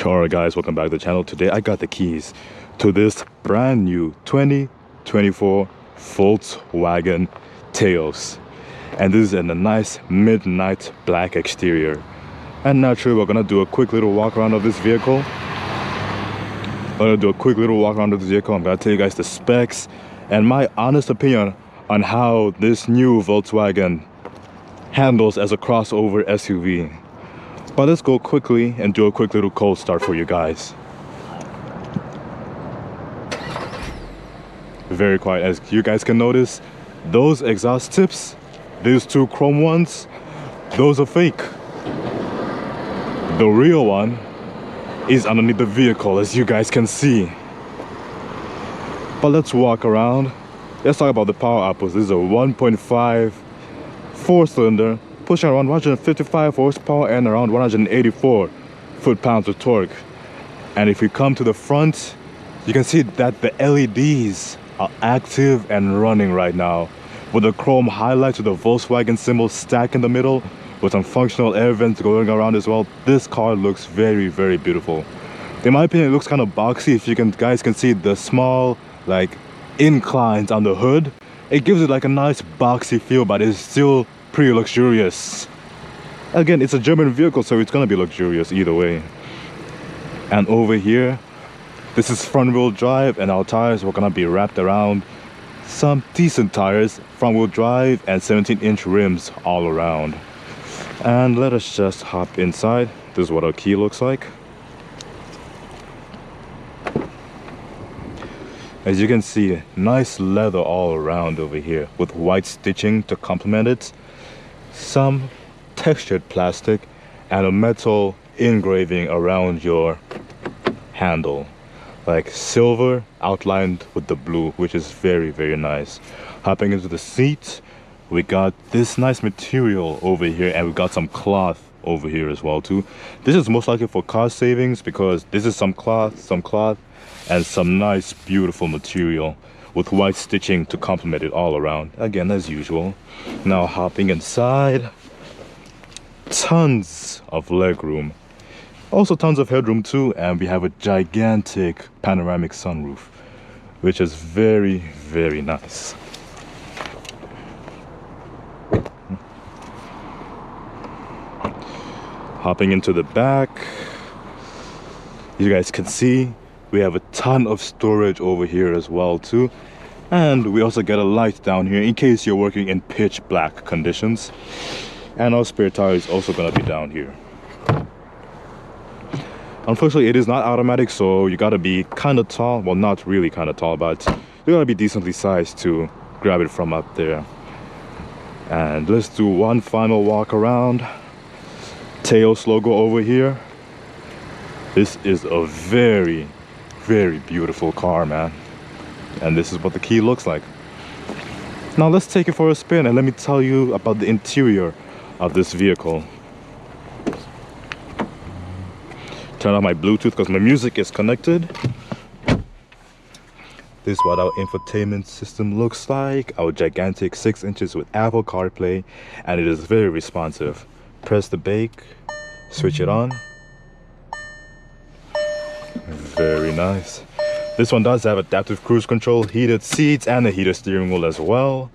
Alright guys, welcome back to the channel. Today I got the keys to this brand new 2024 Volkswagen Taos, and this is in a nice midnight black exterior. And naturally we're gonna do a quick little walk around of this vehicle. I'm gonna tell you guys the specs and my honest opinion on how this new Volkswagen handles as a crossover SUV. But let's go quickly and do a quick little cold start for you guys. Very quiet. As you guys can notice, those exhaust tips, these two chrome ones, those are fake. The real one is underneath the vehicle, as you guys can see. But let's walk around. Let's talk about the power outputs. This is a 1.5 4-cylinder, pushing around 155 horsepower and around 184 foot-pounds of torque. And if we come to the front, you can see that the LEDs are active and running right now, with the chrome highlights with the Volkswagen symbol stacked in the middle, with some functional air vents going around as well. This car looks very, very beautiful. In my opinion, it looks kind of boxy. If you guys can see the small inclines on the hood, it gives it like a nice boxy feel, but it's still pretty luxurious. Again, it's a German vehicle, so it's gonna be luxurious either way. And over here, this is front-wheel drive, and our tires were gonna be wrapped around some decent tires, front-wheel drive and 17-inch rims all around. And let us just hop inside. This is what our key looks like. As you can see, nice leather all around over here with white stitching to complement it, some textured plastic, and a metal engraving around your handle, like silver outlined with the blue, which is very, very nice. Hopping into the seat, we got this nice material over here, and we got some cloth over here as well too. This is most likely for cost savings, because this is some cloth, and some nice beautiful material with white stitching to complement it all around, again as usual. Now hopping inside, tons of legroom, also tons of headroom too, and we have a gigantic panoramic sunroof, which is very, very nice. Hopping into the back, you guys can see we have a ton of storage over here as well too, and we also get a light down here in case you're working in pitch black conditions. And our spare tire is also going to be down here. Unfortunately, it is not automatic, so you got to be kind of tall. Well, not really kind of tall, but you got to be decently sized to grab it from up there. And let's do one final walk around. Taos logo over here. This is a very, very beautiful car, man. And this is what the key looks like. Now let's take it for a spin and let me tell you about the interior of this vehicle. Turn on my Bluetooth because my music is connected. This is what our infotainment system looks like. Our gigantic 6 inches with Apple CarPlay, and it is very responsive. Press the brake, switch it on. Very nice. This one does have adaptive cruise control, heated seats, and a heated steering wheel as well.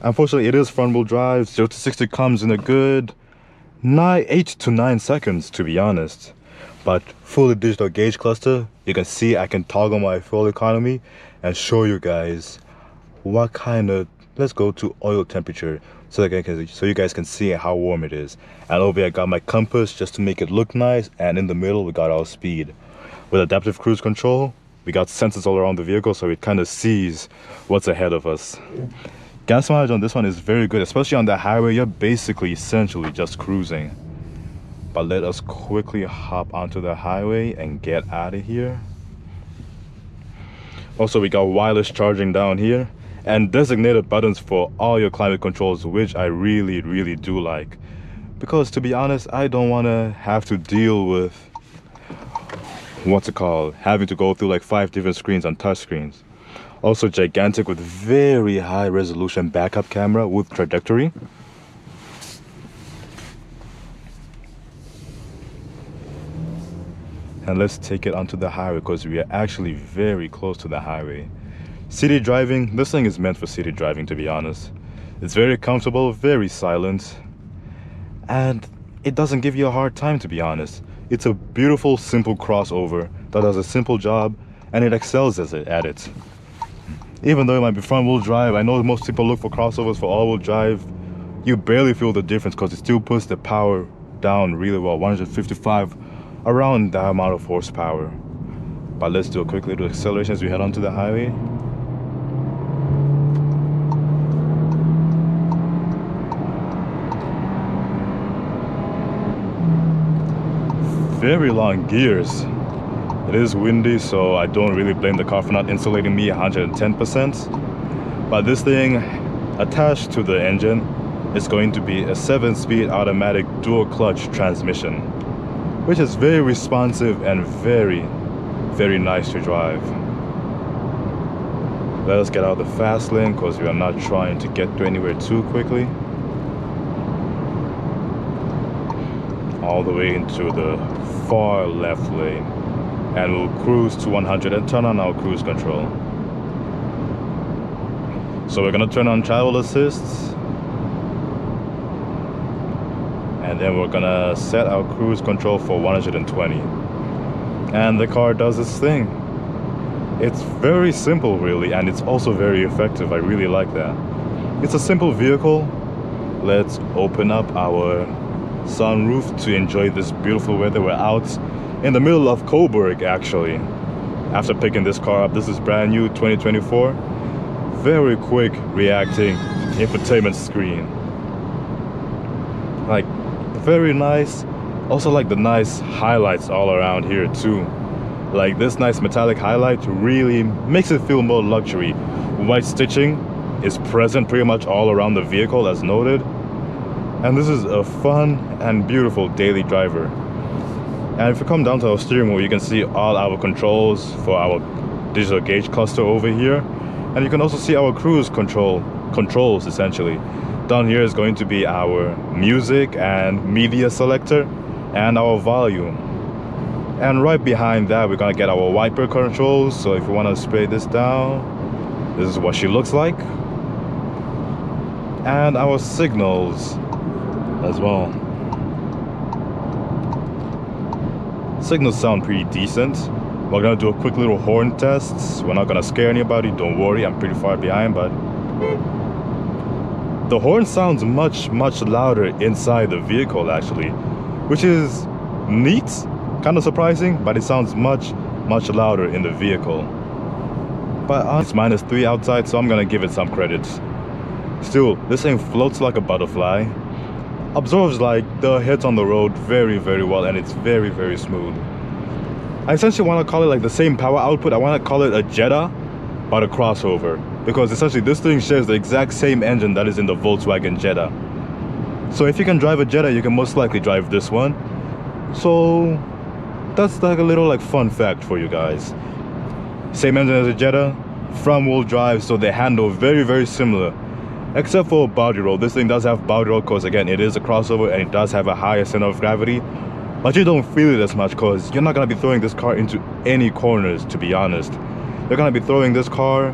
Unfortunately, it is front-wheel drive. 0 to 60 comes in a good 8 to 9 seconds, to be honest. But fully digital gauge cluster, you can see I can toggle my fuel economy and show you guys what kind of, let's go to oil temperature so you guys can see how warm it is. And over here I got my compass just to make it look nice, and in the middle we got our speed. With adaptive cruise control, we got sensors all around the vehicle, so it kind of sees what's ahead of us. Gas mileage on this one is very good, especially on the highway. You're basically essentially just cruising. But let us quickly hop onto the highway and get out of here. Also, we got wireless charging down here and designated buttons for all your climate controls, which I really, really do like, because to be honest, I don't want to have to deal with having to go through like 5 different screens on touch screens. Also gigantic with very high resolution backup camera with trajectory. and let's take it onto the highway because we are actually very close to the highway. City driving, this thing is meant for city driving, to be honest. It's very comfortable, very silent, and it doesn't give you a hard time, to be honest. It's a beautiful, simple crossover that does a simple job, and it excels at it. Even though it might be front-wheel drive, I know most people look for crossovers for all-wheel drive. You barely feel the difference because it still puts the power down really well. 155, around that amount of horsepower. But let's do a quick little acceleration as we head onto the highway. Very long gears. It is windy, so I don't really blame the car for not insulating me 110%. But this thing attached to the engine is going to be a 7-speed automatic dual clutch transmission, which is very responsive and very, very nice to drive. Let us get out of the fast lane because we are not trying to get to anywhere too quickly. All the way into the far left lane, and we'll cruise to 100 and turn on our cruise control. So we're gonna turn on travel assists, and then we're gonna set our cruise control for 120, and the car does its thing. It's very simple, really, and it's also very effective. I really like that. It's a simple vehicle. Let's open up our sunroof to enjoy this beautiful weather. We're out in the middle of Coburg, actually, after picking this car up. This is brand new 2024. Very quick reacting infotainment screen, like very nice. Also like the nice highlights all around here too. Like this nice metallic highlight really makes it feel more luxury. White stitching is present pretty much all around the vehicle, as noted. And this is a fun and beautiful daily driver. And if you come down to our steering wheel, you can see all our controls for our digital gauge cluster over here. And you can also see our cruise controls essentially. Down here is going to be our music and media selector and our volume. And right behind that, we're gonna get our wiper controls. So if you wanna spray this down, this is what she looks like. And our signals as well. Signals sound pretty decent. We're gonna do a quick little horn test. We're not gonna scare anybody, don't worry, I'm pretty far behind, but the horn sounds much louder inside the vehicle actually, which is neat, kind of surprising, but it sounds much louder in the vehicle. But it's -3 outside, so I'm gonna give it some credit. Still, this thing floats like a butterfly, absorbs like the hits on the road very well, and it's very smooth. I essentially want to call it like the same power output. I want to call it a Jetta, but a crossover, because essentially this thing shares the exact same engine that is in the Volkswagen Jetta. So if you can drive a Jetta, you can most likely drive this one. So that's like a little like fun fact for you guys. Same engine as a Jetta, front-wheel drive, so they handle very similar. Except for body roll. This thing does have body roll because again it is a crossover and it does have a higher center of gravity, but you don't feel it as much because you're not going to be throwing this car into any corners, to be honest. You're going to be throwing this car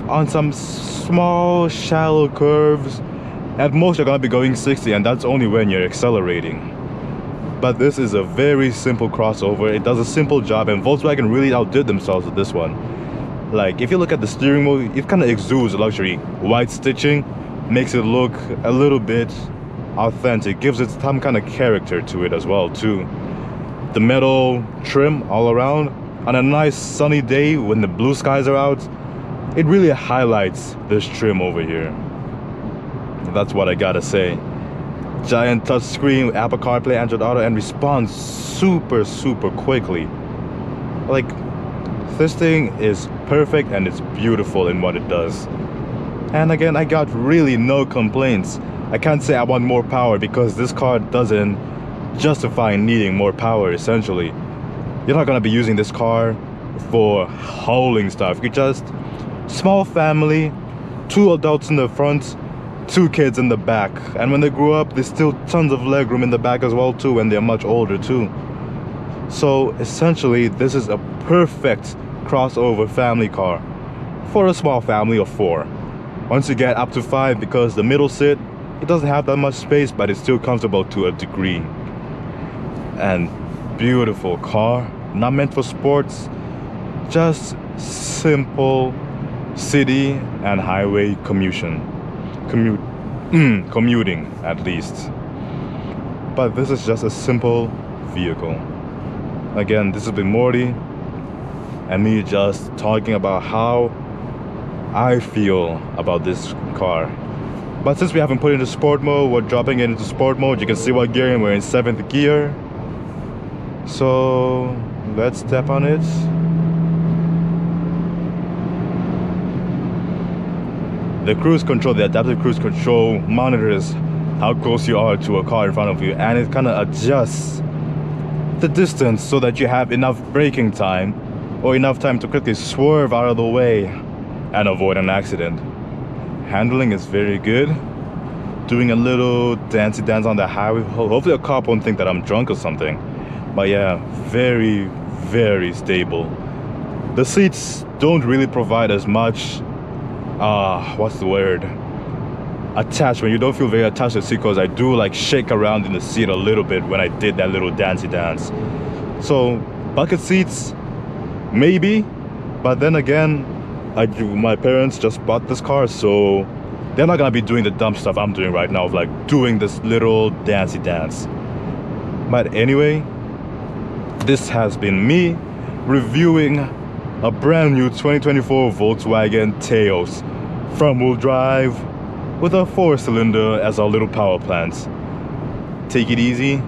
on some small shallow curves. At most you're going to be going 60, and that's only when you're accelerating. But this is a very simple crossover. It does a simple job, and Volkswagen really outdid themselves with this one. Like if you look at the steering wheel, it kind of exudes luxury. White stitching makes it look a little bit authentic, gives it some kind of character to it as well too. The metal trim all around on a nice sunny day when the blue skies are out, it really highlights this trim over here. That's what I gotta say. Giant touchscreen, Apple CarPlay, Android Auto, and responds super quickly. Like, this thing is perfect and it's beautiful in what it does. And again, I got really no complaints. I can't say I want more power because this car doesn't justify needing more power, essentially. You're not gonna be using this car for hauling stuff. You're just small family, 2 adults in the front, 2 kids in the back. And when they grow up, there's still tons of legroom in the back as well too when they're much older too. So essentially, this is a perfect crossover family car for a small family of 4. Once you get up to 5, because the middle seat, it doesn't have that much space, but it's still comfortable to a degree. And beautiful car, not meant for sports, just simple city and highway commuting at least. But this is just a simple vehicle. Again, this has been Morty and me just talking about how I feel about this car. But since we haven't put it into sport mode, we're dropping it into sport mode. You can see what gear, and we're in 7th gear. So let's step on it. The cruise control, the adaptive cruise control, monitors how close you are to a car in front of you, and it kind of adjusts the distance so that you have enough braking time or enough time to quickly swerve out of the way and avoid an accident. Handling is very good. Doing a little dancey dance on the highway. Hopefully a cop won't think that I'm drunk or something. But yeah, very, very stable. The seats don't really provide as much what's the word, attachment. You don't feel very attached to the seat, because I do like shake around in the seat a little bit when I did that little dancey dance. So bucket seats, maybe, but then again, my parents just bought this car, so they're not gonna be doing the dumb stuff I'm doing right now of like doing this little dancey dance. But anyway, this has been me reviewing a brand new 2024 Volkswagen Taos front wheel drive with a 4-cylinder as our little power plant. Take it easy,